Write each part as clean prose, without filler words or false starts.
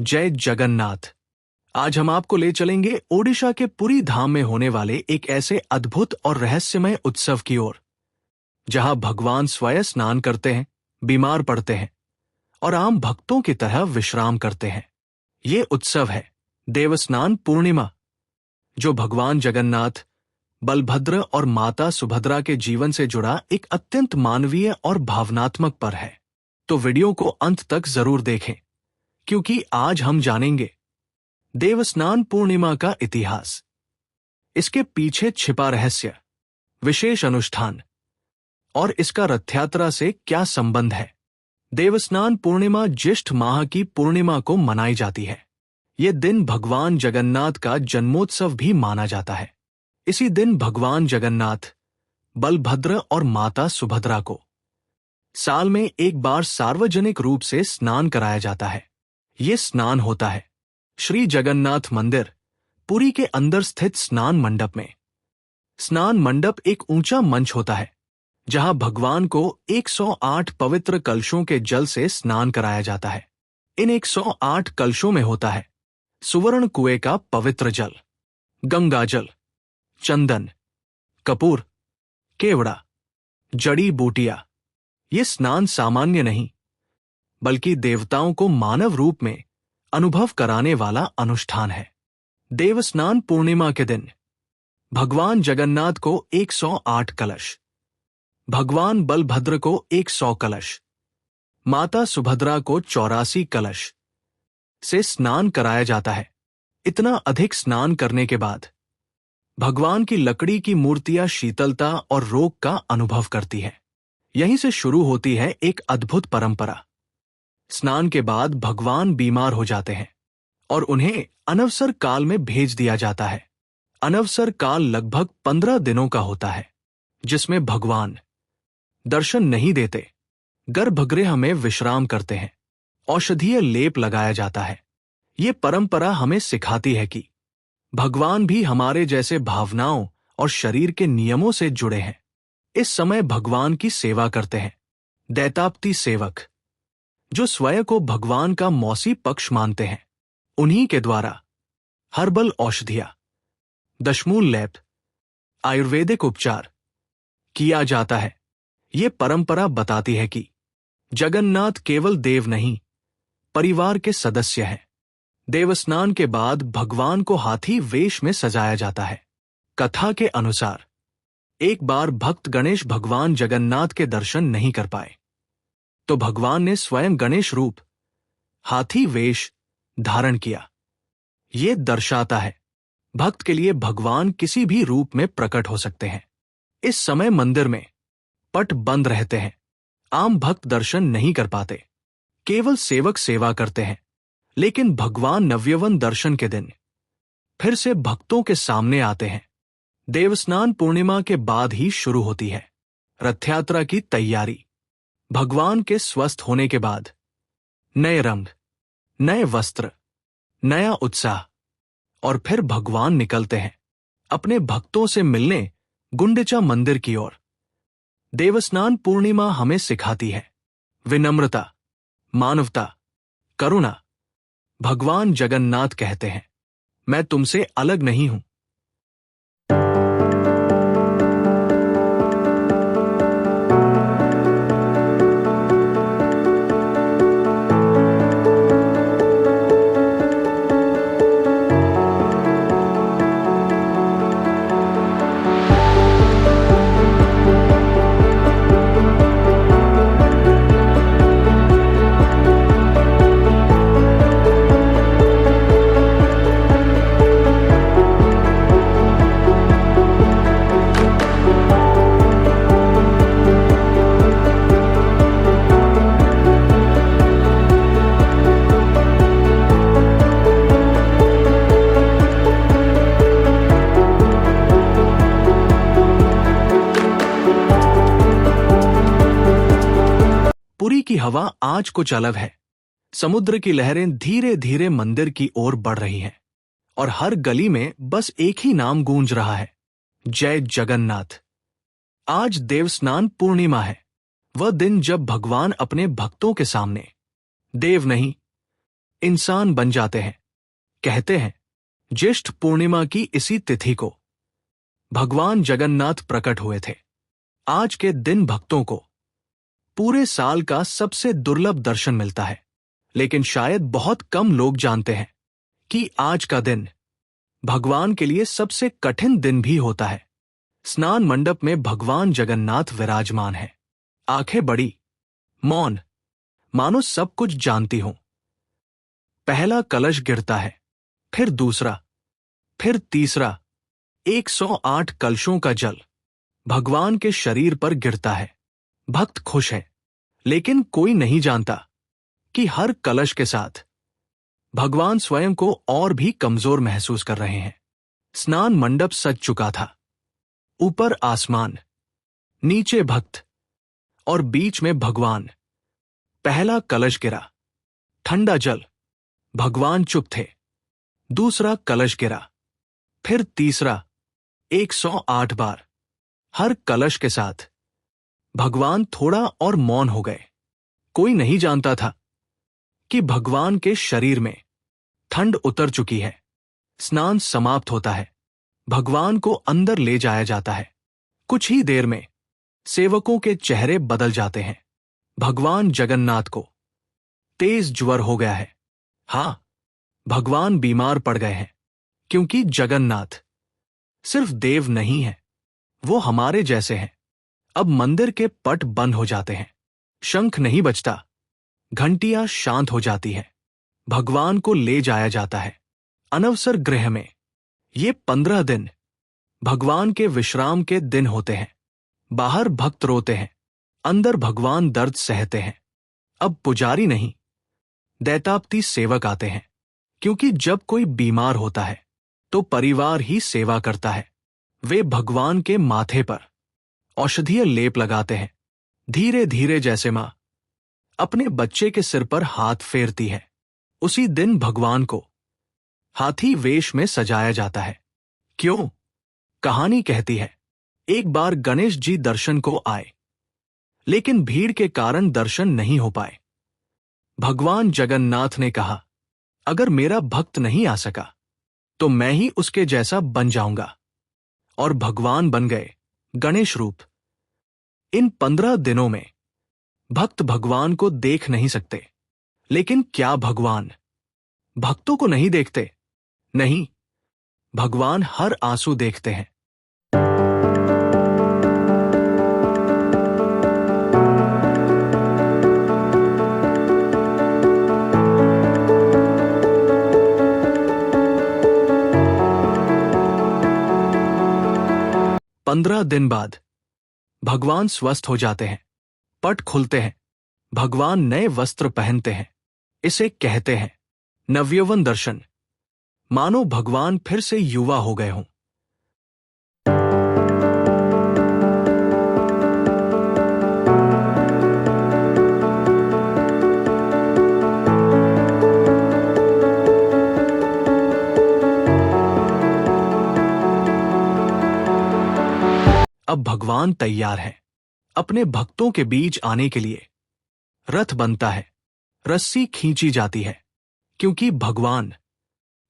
जय जगन्नाथ। आज हम आपको ले चलेंगे ओडिशा के पुरी धाम में होने वाले एक ऐसे अद्भुत और रहस्यमय उत्सव की ओर, जहां भगवान स्वयं स्नान करते हैं, बीमार पड़ते हैं और आम भक्तों की तरह विश्राम करते हैं। ये उत्सव है देवस्नान पूर्णिमा, जो भगवान जगन्नाथ, बलभद्र और माता सुभद्रा के जीवन से जुड़ा एक अत्यंत मानवीय और भावनात्मक पर्व है। तो वीडियो को अंत तक जरूर देखें, क्योंकि आज हम जानेंगे देवस्नान पूर्णिमा का इतिहास, इसके पीछे छिपा रहस्य, विशेष अनुष्ठान और इसका रथ यात्रा से क्या संबंध है। देवस्नान पूर्णिमा ज्येष्ठ माह की पूर्णिमा को मनाई जाती है। ये दिन भगवान जगन्नाथ का जन्मोत्सव भी माना जाता है। इसी दिन भगवान जगन्नाथ, बलभद्र और माता सुभद्रा को साल में एक बार सार्वजनिक रूप से स्नान कराया जाता है। ये स्नान होता है श्री जगन्नाथ मंदिर, पुरी के अंदर स्थित स्नान मंडप में। स्नान मंडप एक ऊंचा मंच होता है, जहां भगवान को 108 पवित्र कलशों के जल से स्नान कराया जाता है। इन 108 कलशों में होता है सुवर्ण कुएं का पवित्र जल, गंगा जल, चंदन, कपूर, केवड़ा, जड़ी बूटियां। ये स्नान सामान्य नहीं, बल्कि देवताओं को मानव रूप में अनुभव कराने वाला अनुष्ठान है। देवस्नान पूर्णिमा के दिन भगवान जगन्नाथ को 108 कलश, भगवान बलभद्र को 100 कलश, माता सुभद्रा को 84 कलश से स्नान कराया जाता है। इतना अधिक स्नान करने के बाद भगवान की लकड़ी की मूर्तियां शीतलता और रोग का अनुभव करती है। यहीं से शुरू होती है एक अद्भुत परंपरा। स्नान के बाद भगवान बीमार हो जाते हैं और उन्हें अनवसर काल में भेज दिया जाता है। अनवसर काल लगभग 15 दिनों का होता है, जिसमें भगवान दर्शन नहीं देते, गर्भगृह में विश्राम करते हैं, औषधीय लेप लगाया जाता है। ये परंपरा हमें सिखाती है कि भगवान भी हमारे जैसे भावनाओं और शरीर के नियमों से जुड़े हैं। इस समय भगवान की सेवा करते हैं दैताप्ती सेवक, जो स्वयं को भगवान का मौसी पक्ष मानते हैं। उन्हीं के द्वारा हर्बल औषधियां, दशमूल लेप, आयुर्वेदिक उपचार किया जाता है। ये परंपरा बताती है कि जगन्नाथ केवल देव नहीं, परिवार के सदस्य हैं। देवस्नान के बाद भगवान को हाथी वेश में सजाया जाता है। कथा के अनुसार एक बार भक्त गणेश भगवान जगन्नाथ के दर्शन नहीं कर पाए, तो भगवान ने स्वयं गणेश रूप, हाथी वेश धारण किया। ये दर्शाता है भक्त के लिए भगवान किसी भी रूप में प्रकट हो सकते हैं। इस समय मंदिर में पट बंद रहते हैं, आम भक्त दर्शन नहीं कर पाते, केवल सेवक सेवा करते हैं। लेकिन भगवान नव्यवन दर्शन के दिन फिर से भक्तों के सामने आते हैं। देवस्नान पूर्णिमा के बाद ही शुरू होती है रथ यात्रा की तैयारी। भगवान के स्वस्थ होने के बाद नए रंग, नए वस्त्र, नया उत्साह और फिर भगवान निकलते हैं अपने भक्तों से मिलने गुंडिचा मंदिर की ओर। देवस्नान पूर्णिमा हमें सिखाती है विनम्रता, मानवता, करुणा। भगवान जगन्नाथ कहते हैं, मैं तुमसे अलग नहीं हूं। पुरी की हवा आज कुछ अलग है। समुद्र की लहरें धीरे धीरे मंदिर की ओर बढ़ रही हैं और हर गली में बस एक ही नाम गूंज रहा है, जय जगन्नाथ। आज देवस्नान पूर्णिमा है, वह दिन जब भगवान अपने भक्तों के सामने देव नहीं, इंसान बन जाते हैं। कहते हैं ज्येष्ठ पूर्णिमा की इसी तिथि को भगवान जगन्नाथ प्रकट हुए थे। आज के दिन भक्तों को पूरे साल का सबसे दुर्लभ दर्शन मिलता है, लेकिन शायद बहुत कम लोग जानते हैं कि आज का दिन भगवान के लिए सबसे कठिन दिन भी होता है। स्नान मंडप में भगवान जगन्नाथ विराजमान हैं। आंखें बड़ी, मौन, मानो सब कुछ जानती हूं। पहला कलश गिरता है, फिर दूसरा, फिर तीसरा। 108 कलशों का जल भगवान के शरीर पर गिरता है। भक्त खुश है, लेकिन कोई नहीं जानता कि हर कलश के साथ भगवान स्वयं को और भी कमजोर महसूस कर रहे हैं। स्नान मंडप सज चुका था। ऊपर आसमान, नीचे भक्त और बीच में भगवान। पहला कलश गिरा, ठंडा जल, भगवान चुप थे। दूसरा कलश गिरा, फिर तीसरा, 108 बार। हर कलश के साथ भगवान थोड़ा और मौन हो गए। कोई नहीं जानता था कि भगवान के शरीर में ठंड उतर चुकी है। स्नान समाप्त होता है। भगवान को अंदर ले जाया जाता है। कुछ ही देर में सेवकों के चेहरे बदल जाते हैं। भगवान जगन्नाथ को तेज ज्वर हो गया है। हां, भगवान बीमार पड़ गए हैं, क्योंकि जगन्नाथ सिर्फ देव नहीं है, वो हमारे जैसे हैं। अब मंदिर के पट बंद हो जाते हैं। शंख नहीं बजता, घंटियां शांत हो जाती हैं। भगवान को ले जाया जाता है। अनवसर गृह में ये 15 दिन भगवान के विश्राम के दिन होते हैं। बाहर भक्त रोते हैं, अंदर भगवान दर्द सहते हैं। अब पुजारी नहीं, दैताप्ती सेवक आते हैं, क्योंकि जब कोई बीमार होता है तो परिवार ही सेवा करता है। वे भगवान के माथे पर औषधीय लेप लगाते हैं। धीरे धीरे, जैसे मां अपने बच्चे के सिर पर हाथ फेरती है। उसी दिन भगवान को हाथी वेश में सजाया जाता है। क्यों? कहानी कहती है, एक बार गणेश जी दर्शन को आए, लेकिन भीड़ के कारण दर्शन नहीं हो पाए। भगवान जगन्नाथ ने कहा, अगर मेरा भक्त नहीं आ सका तो मैं ही उसके जैसा बन जाऊंगा। और भगवान बन गए गणेश रूप। इन 15 दिनों में भक्त भगवान को देख नहीं सकते, लेकिन क्या भगवान भक्तों को नहीं देखते? नहीं, भगवान हर आंसू देखते हैं। पंद्रह दिन बाद भगवान स्वस्थ हो जाते हैं। पट खुलते हैं। भगवान नए वस्त्र पहनते हैं। इसे कहते हैं नवयौवन दर्शन। मानो भगवान फिर से युवा हो गए हों। अब भगवान तैयार हैं अपने भक्तों के बीच आने के लिए। रथ बनता है, रस्सी खींची जाती है, क्योंकि भगवान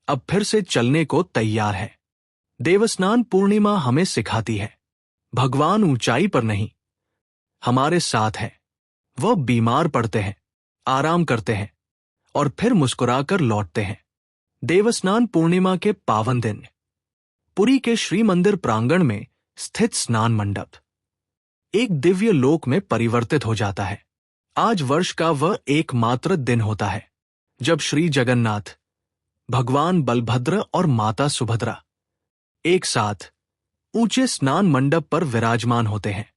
अब फिर से चलने को तैयार है। देवस्नान पूर्णिमा हमें सिखाती है, भगवान ऊंचाई पर नहीं, हमारे साथ है। वह बीमार पड़ते हैं, आराम करते हैं और फिर मुस्कुराकर लौटते हैं। देवस्नान पूर्णिमा के पावन दिन पुरी के श्री मंदिर प्रांगण में स्थित स्नान मंडप एक दिव्य लोक में परिवर्तित हो जाता है। आज वर्ष का वह एकमात्र दिन होता है जब श्री जगन्नाथ, भगवान बलभद्र और माता सुभद्रा एक साथ ऊंचे स्नान मंडप पर विराजमान होते हैं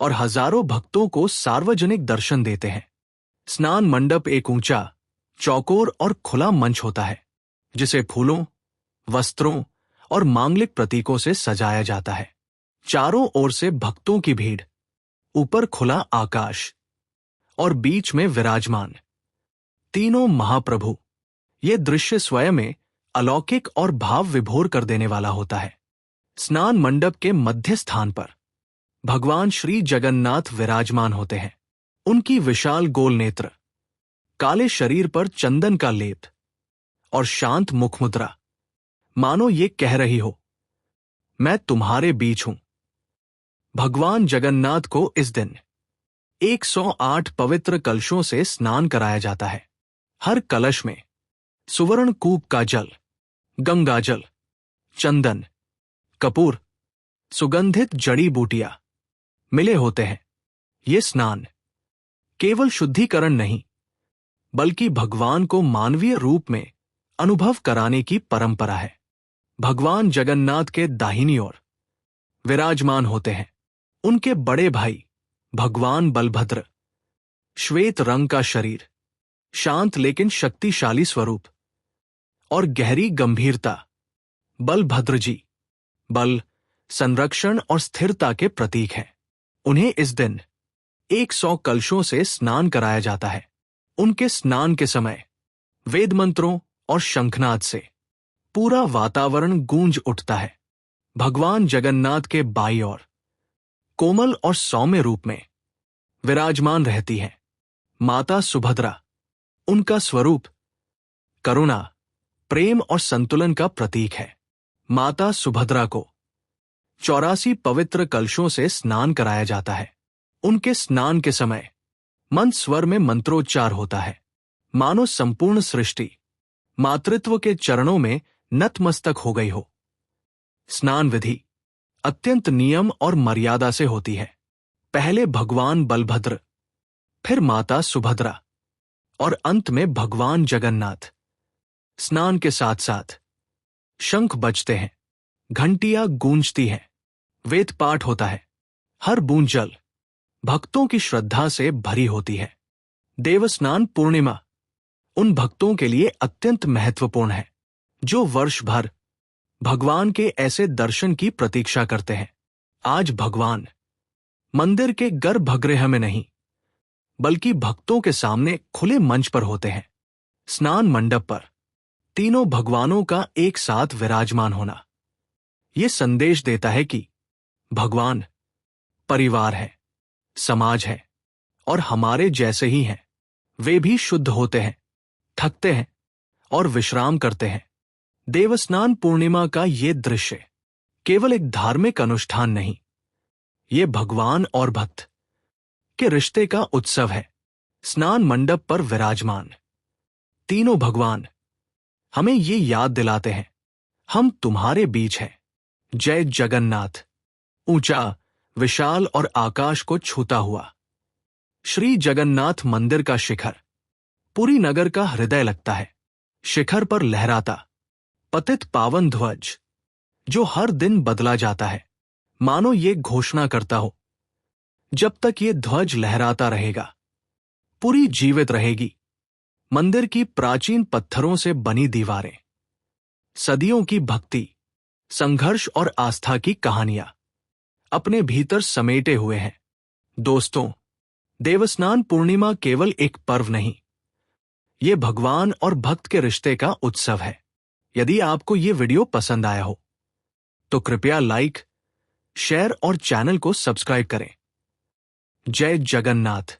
और हजारों भक्तों को सार्वजनिक दर्शन देते हैं। स्नान मंडप एक ऊंचा, चौकोर और खुला मंच होता है, जिसे फूलों, वस्त्रों और मांगलिक प्रतीकों से सजाया जाता है। चारों ओर से भक्तों की भीड़, ऊपर खुला आकाश और बीच में विराजमान तीनों महाप्रभु। ये दृश्य स्वयं में अलौकिक और भाव विभोर कर देने वाला होता है। स्नान मंडप के मध्य स्थान पर भगवान श्री जगन्नाथ विराजमान होते हैं। उनकी विशाल गोल नेत्र काले शरीर पर चंदन का लेप और शांत मुखमुद्रा, मानो ये कह रही हो, मैं तुम्हारे बीच हूं। भगवान जगन्नाथ को इस दिन 108 पवित्र कलशों से स्नान कराया जाता है। हर कलश में सुवर्ण कूप का जल, गंगा जल, चंदन, कपूर, सुगंधित जड़ी बूटियां मिले होते हैं। ये स्नान केवल शुद्धिकरण नहीं, बल्कि भगवान को मानवीय रूप में अनुभव कराने की परंपरा है। भगवान जगन्नाथ के दाहिनी ओर विराजमान होते हैं उनके बड़े भाई भगवान बलभद्र, श्वेत रंग का शरीर, शांत लेकिन शक्तिशाली स्वरूप और गहरी गंभीरता। बलभद्र जी बल, संरक्षण और स्थिरता के प्रतीक हैं। उन्हें इस दिन 100 कलशों से स्नान कराया जाता है। उनके स्नान के समय वेद मंत्रों और शंखनाद से पूरा वातावरण गूंज उठता है। भगवान जगन्नाथ के बाईं ओर कोमल और सौम्य रूप में विराजमान रहती हैं माता सुभद्रा। उनका स्वरूप करुणा, प्रेम और संतुलन का प्रतीक है। माता सुभद्रा को 84 पवित्र कलशों से स्नान कराया जाता है। उनके स्नान के समय मंद स्वर में मंत्रोच्चार होता है, मानो संपूर्ण सृष्टि मातृत्व के चरणों में नतमस्तक हो गई हो। स्नान विधि अत्यंत नियम और मर्यादा से होती है। पहले भगवान बलभद्र, फिर माता सुभद्रा और अंत में भगवान जगन्नाथ। स्नान के साथ साथ शंख बजते हैं, घंटियां गूंजती हैं, वेद पाठ होता है। हर बूंद जल भक्तों की श्रद्धा से भरी होती है। देवस्नान पूर्णिमा उन भक्तों के लिए अत्यंत महत्वपूर्ण है जो वर्ष भर भगवान के ऐसे दर्शन की प्रतीक्षा करते हैं। आज भगवान मंदिर के गर्भगृह में नहीं, बल्कि भक्तों के सामने खुले मंच पर होते हैं। स्नान मंडप पर तीनों भगवानों का एक साथ विराजमान होना यह संदेश देता है कि भगवान परिवार है, समाज है और हमारे जैसे ही हैं। वे भी शुद्ध होते हैं, थकते हैं और विश्राम करते हैं। देवस्नान पूर्णिमा का ये दृश्य केवल एक धार्मिक अनुष्ठान नहीं, ये भगवान और भक्त के रिश्ते का उत्सव है। स्नान मंडप पर विराजमान तीनों भगवान हमें ये याद दिलाते हैं, हम तुम्हारे बीच हैं। जय जगन्नाथ। ऊंचा, विशाल और आकाश को छूता हुआ श्री जगन्नाथ मंदिर का शिखर पुरी नगर का हृदय लगता है। शिखर पर लहराता पतित पावन ध्वज जो हर दिन बदला जाता है, मानो ये घोषणा करता हो, जब तक ये ध्वज लहराता रहेगा पुरी जीवित रहेगी। मंदिर की प्राचीन पत्थरों से बनी दीवारें सदियों की भक्ति, संघर्ष और आस्था की कहानियां अपने भीतर समेटे हुए हैं। दोस्तों, देवस्नान पूर्णिमा केवल एक पर्व नहीं, ये भगवान और भक्त के रिश्ते का उत्सव है। यदि आपको ये वीडियो पसंद आया हो तो कृपया लाइक, शेयर और चैनल को सब्सक्राइब करें। जय जगन्नाथ।